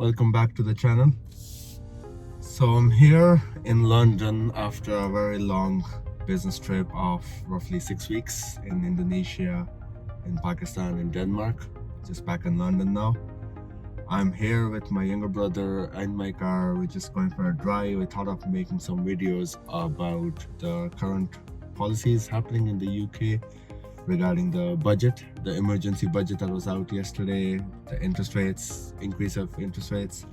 Welcome back to the channel. So I'm here in London after a very long business trip of roughly 6 weeks in Indonesia, in Pakistan, and Denmark. Just back in London now. I'm here with my younger brother and my car. We're just going for a drive. I thought of making some videos about the current policies happening in the UK regarding the budget, the emergency budget that was out yesterday, the interest rates, increase of interest rates,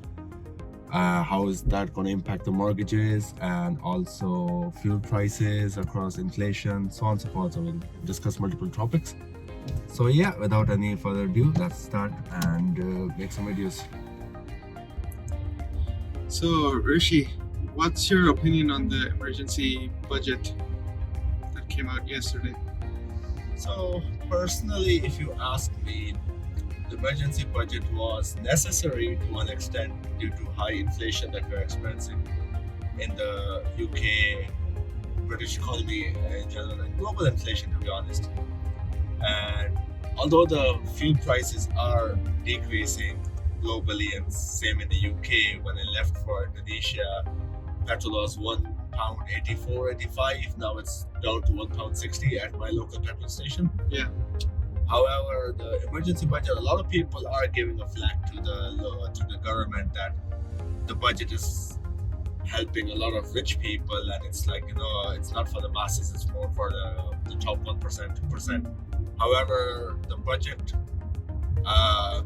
how is that going to impact the mortgages, and also fuel prices across inflation, so on and so forth. So we'll discuss multiple topics. So yeah, without any further ado, let's start and make some videos. So Rishi, what's your opinion on the emergency budget that came out yesterday? So personally, if you ask me, the emergency budget was necessary to an extent due to high inflation that we're experiencing in the UK, British economy in general, and global inflation, to be honest. And although the fuel prices are decreasing globally and same in the UK, when I left for Indonesia, petrol was £1.84, 85. Now it's down to £1.60 at my local petrol station. Yeah. However, the emergency budget, a lot of people are giving a flack to the government that the budget is helping a lot of rich people, and it's like, it's not for the masses, it's more for the top 1%, 2%. However, the budget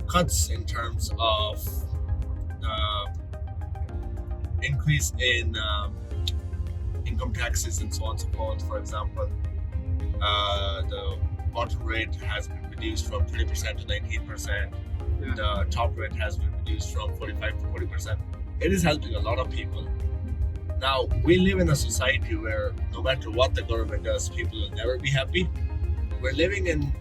cuts in terms of increase in income taxes and so on and so forth. For example, the bottom rate has been reduced from 20% to 19%. Yeah. The top rate has been reduced from 45 to 40%. It is helping a lot of people. Now, we live in a society where no matter what the government does, people will never be happy. We're living in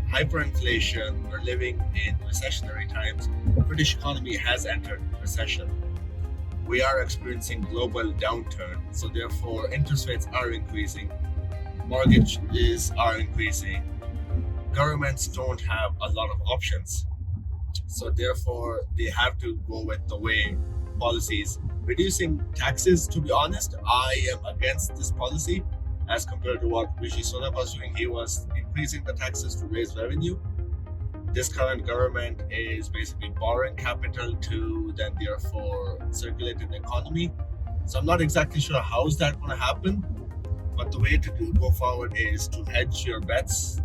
hyperinflation. We're living in recessionary times. The British economy has entered recession. We are experiencing global downturn. So therefore, interest rates are increasing. Mortgages are increasing. Governments don't have a lot of options. So therefore, they have to go with the way policies. Reducing taxes, to be honest, I am against this policy as compared to what Rishi Harani was doing. He was increasing the taxes to raise revenue. This current government is basically borrowing capital to then therefore circulate in the economy. So I'm not exactly sure how is that going to happen, but the way to go forward is to hedge your bets,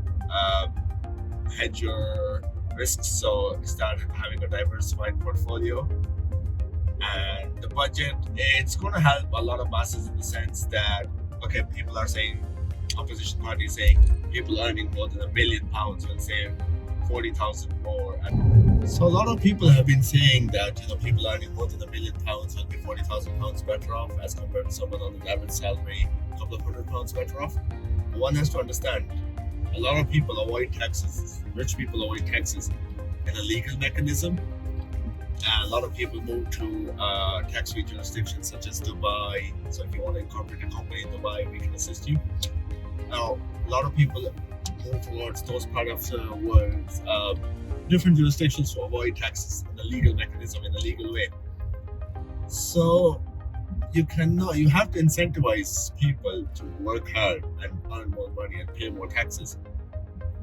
hedge your risks, so start having a diversified portfolio. And the budget, it's going to help a lot of masses in the sense that, okay, people are saying, opposition party is saying people earning more than £1 million will save 40,000 more. And so a lot of people have been saying that people earning more than £1 million will be £40,000 better off as compared to someone on an average salary, a couple of £100 better off. But one has to understand, a lot of people avoid taxes. Rich people avoid taxes in a legal mechanism. And a lot of people move to tax-free jurisdictions such as Dubai. So if you want to incorporate a company in Dubai, we can assist you. Now, a lot of people move towards those parts of the world, different jurisdictions to avoid taxes in a legal mechanism, in a legal way. So you have to incentivize people to work hard and earn more money and pay more taxes.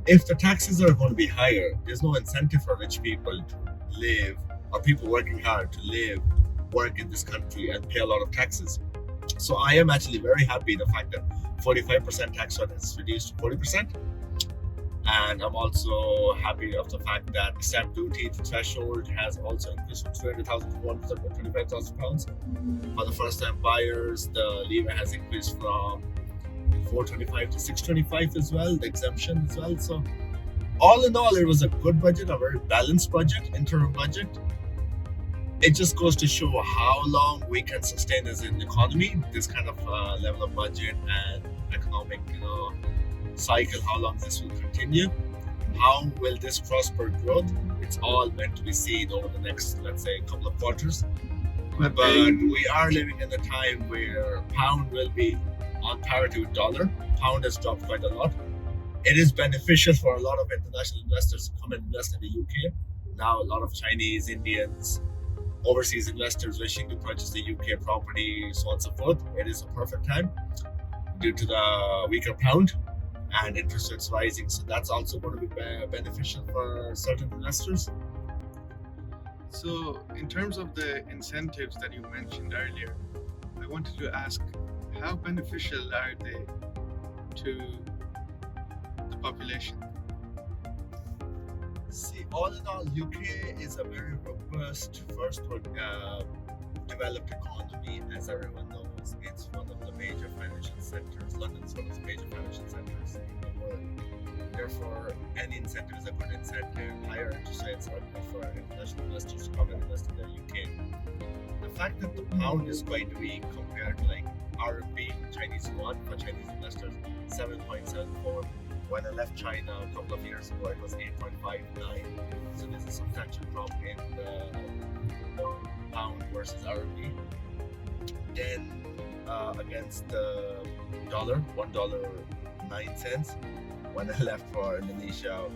If the taxes are going to be higher, there's no incentive for rich people to live, or people working hard to live, work in this country and pay a lot of taxes. So I am actually very happy the fact that 45% tax rate is reduced to 40%. And I'm also happy of the fact that the stamp duty threshold has also increased from 300,000 to 125,000 pounds. For the first time buyers, the levy has increased from 425 to 625 as well, the exemption as well. So all in all, it was a good budget, a very balanced budget, interim budget. It just goes to show how long we can sustain as an economy, this kind of level of budget and economic, cycle, how long this will continue. How will this prosper growth? It's all meant to be seen over the next, let's say, couple of quarters. But we are living in a time where pound will be on parity with dollar. Pound has dropped quite a lot. It is beneficial for a lot of international investors to come and invest in the UK. Now a lot of Chinese, Indians, overseas investors wishing to purchase the UK property, so on and so forth, it is a perfect time due to the weaker pound and interest rates rising. So that's also going to be beneficial for certain investors. So, in terms of the incentives that you mentioned earlier, I wanted to ask how beneficial are they to the population? See, all in all, UK is a very robust, first world developed economy. As everyone knows, it's one of the major financial centers. London's one of the major financial centers in the world. Therefore, any incentive is a good incentive. Higher interest rates are good for international investors to come and invest in the UK. The fact that the pound is quite weak compared to like RMB, Chinese yuan, for Chinese investors, 7.74. When I left China a couple of years ago, it was 8.59. So there's a substantial drop in the pound versus RMB. Then against the dollar, $1.09. When I left for Indonesia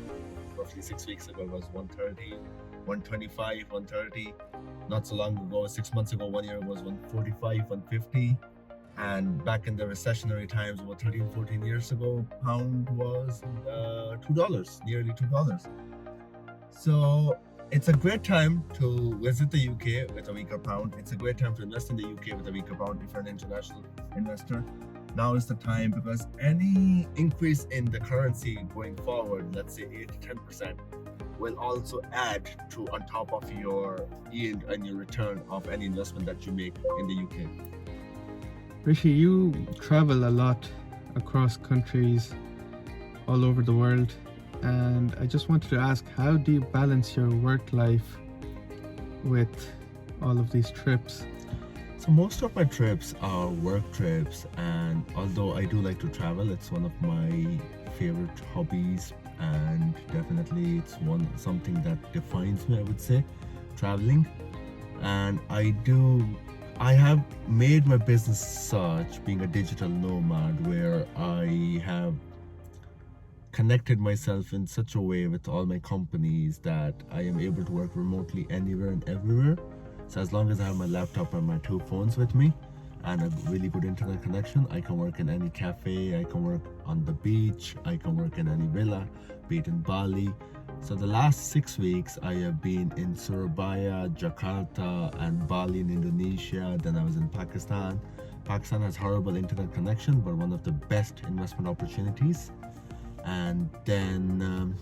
roughly 6 weeks ago, it was 130, 125, 130. Not so long ago, 6 months ago, 1 year ago, was 145, 150. And back in the recessionary times, about 13, 14 years ago, pound was $2, nearly $2. So it's a great time to visit the UK with a weaker pound. It's a great time to invest in the UK with a weaker pound if you're an international investor. Now is the time, because any increase in the currency going forward, let's say 8 to 10%, will also add to on top of your yield and your return of any investment that you make in the UK. Rishi, you travel a lot across countries all over the world, and I just wanted to ask, how do you balance your work life with all of these trips? So most of my trips are work trips, and although I do like to travel, it's one of my favorite hobbies, and definitely it's something that defines me, I would say, traveling. And I have made my business such, being a digital nomad, where I have connected myself in such a way with all my companies that I am able to work remotely anywhere and everywhere. So as long as I have my laptop and my 2 phones with me and a really good internet connection, I can work in any cafe, I can work on the beach, I can work in any villa, be it in Bali. So the last 6 weeks I have been in Surabaya, Jakarta and Bali in Indonesia. Then I was in Pakistan. Pakistan has horrible internet connection, but one of the best investment opportunities. And then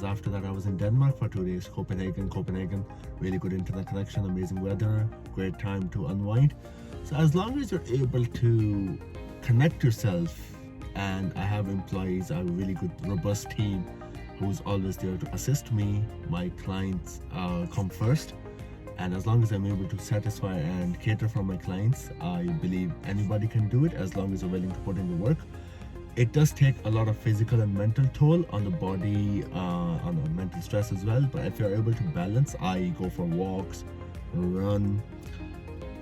after that I was in Denmark for 2 days. Copenhagen, really good internet connection, amazing weather, great time to unwind. So as long as you're able to connect yourself, and I have employees, I have a really good robust team who's always there to assist me. My clients come first, and as long as I'm able to satisfy and cater for my clients, I believe anybody can do it as long as you're willing to put in the work. It does take a lot of physical and mental toll on the body, on the mental stress as well, but if you're able to balance, I go for walks, run,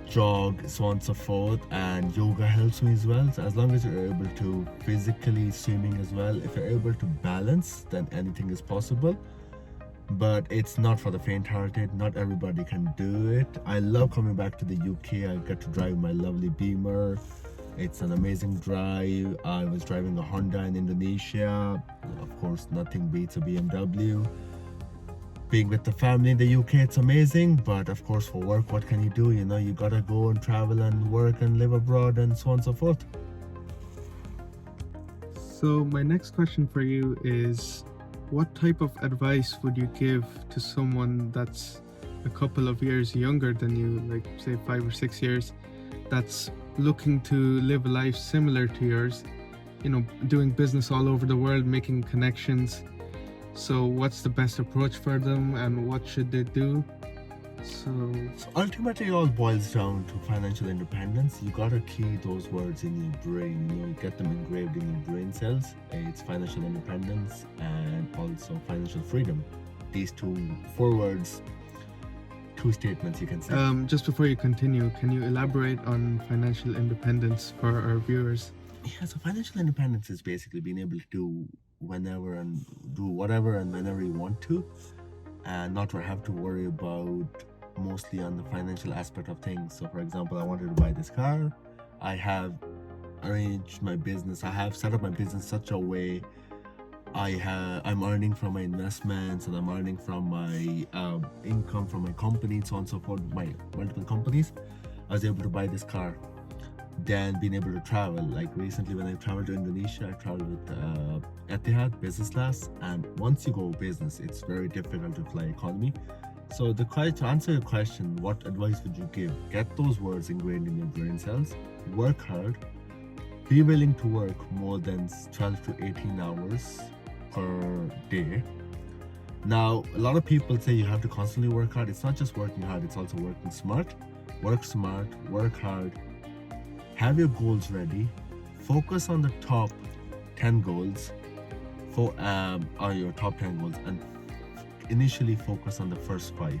jog, so on and so forth, and yoga helps me as well. So as long as you're able to physically, swimming as well, if you're able to balance, then anything is possible. But it's not for the faint-hearted. Not everybody can do it. I love coming back to the UK. I get to drive my lovely Beamer. It's an amazing drive. I was driving a Honda in Indonesia. Of course, nothing beats a BMW. Being with the family in the UK, it's amazing, but of course for work, what can you do? You know, you gotta go and travel and work and live abroad and so on and so forth. So my next question for you is, what type of advice would you give to someone that's a couple of years younger than you, like say 5 or 6 years, that's looking to live a life similar to yours, you know, doing business all over the world, making connections? So what's the best approach for them, and what should they do? So ultimately, it all boils down to financial independence. You gotta key those words in your brain, you know, get them engraved in your brain cells. It's financial independence and also financial freedom. These 4 words, 2 statements you can say. Just before you continue, can you elaborate on financial independence for our viewers? Yeah, so financial independence is basically being able to do whenever and do whatever and whenever you want to, and not have to worry about mostly on the financial aspect of things. So for example, I wanted to buy this car. I have arranged my business. I have set up my business such a way I'm earning from my investments, and I'm earning from my income from my company, so on and so forth, my multiple companies. I was able to buy this car. Then being able to travel, like recently when I traveled to Indonesia, I traveled with Etihad business class, and once you go business, it's very difficult to fly economy. So to answer your question, what advice would you give? Get those words ingrained in your brain cells, work hard, be willing to work more than 12 to 18 hours per day. Now, a lot of people say you have to constantly work hard. It's not just working hard, it's also working smart. Work smart, work hard, have your goals ready, focus on the top 10 goals, or your top 10 goals, and initially focus on the first 5.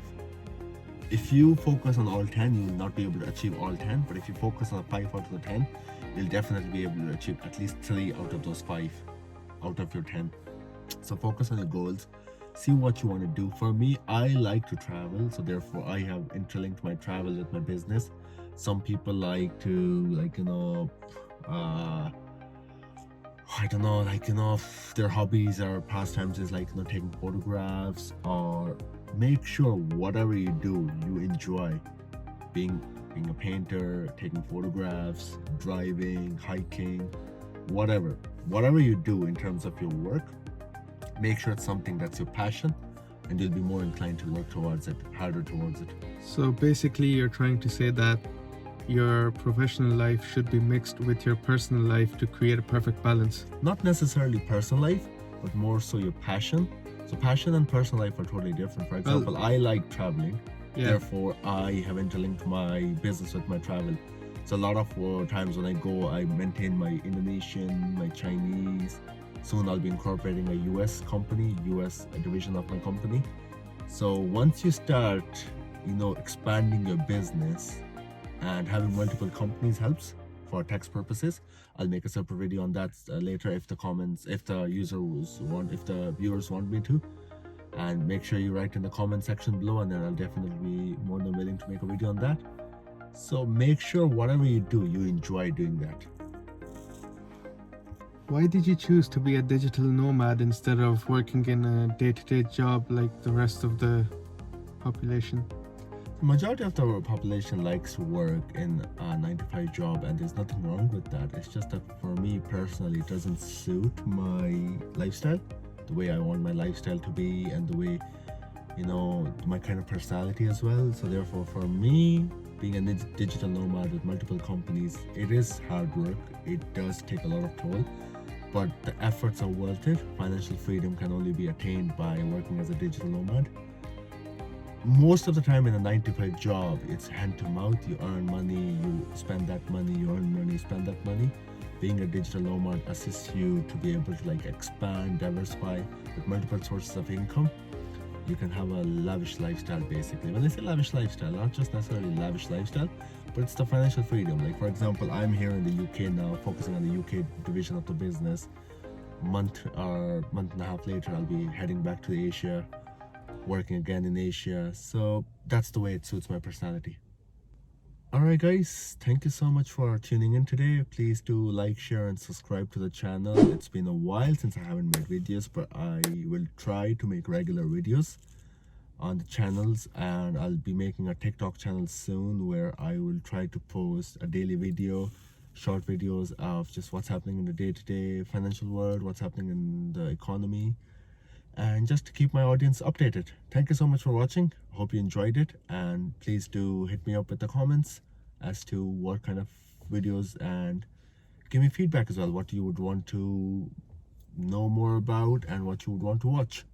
If you focus on all 10, you will not be able to achieve all 10, but if you focus on 5 out of the 10, you'll definitely be able to achieve at least 3 out of those 5 out of your 10. So focus on your goals, see what you want to do. For me, I like to travel, so therefore I have interlinked my travel with my business. Some people like to their hobbies or pastimes is taking photographs, or make sure whatever you do you enjoy. Being a painter, taking photographs, driving, hiking, whatever you do in terms of your work, make sure it's something that's your passion, and you'll be more inclined to work towards it, harder towards it. So basically, you're trying to say that your professional life should be mixed with your personal life to create a perfect balance. Not necessarily personal life, but more so your passion. So passion and personal life are totally different. For example, I like traveling. Yeah. Therefore, I have interlinked my business with my travel. So a lot of times when I go, I maintain my Indonesian, my Chinese. Soon I'll be incorporating a US company, US division of my company. So once you start, expanding your business, and having multiple companies helps for tax purposes. I'll make a separate video on that later if the viewers want me to. And make sure you write in the comment section below, and then I'll definitely be more than willing to make a video on that. So make sure whatever you do, you enjoy doing that. Why did you choose to be a digital nomad instead of working in a day-to-day job like the rest of the population? The majority of the population likes to work in a 9-to-5 job, and there's nothing wrong with that. It's just that for me personally, it doesn't suit my lifestyle, the way I want my lifestyle to be, and the way, my kind of personality as well. So therefore, for me, being a digital nomad with multiple companies, it is hard work. It does take a lot of toll, but the efforts are worth it. Financial freedom can only be attained by working as a digital nomad. Most of the time in a 9-to-5 job, it's hand to mouth. You earn money, you spend that money, you earn money, spend that money. Being a digital nomad assists you to be able to expand, diversify with multiple sources of income. You can have a lavish lifestyle basically. When I say lavish lifestyle, not just necessarily lavish lifestyle, but it's the financial freedom. Like for example, I'm here in the UK now, focusing on the UK division of the business. Month and a half later, I'll be heading back to Asia, working again in Asia. So that's the way it suits my personality. Alright guys, thank you so much for tuning in today. Please do like, share and subscribe to the channel. It's been a while since I haven't made videos, but I will try to make regular videos on the channels, and I'll be making a TikTok channel soon where I will try to post a daily video, short videos of just what's happening in the day-to-day financial world, what's happening in the economy, and just to keep my audience updated. Thank you so much for watching. Hope you enjoyed it, and please do hit me up with the comments as to what kind of videos, and give me feedback as well, what you would want to know more about and what you would want to watch.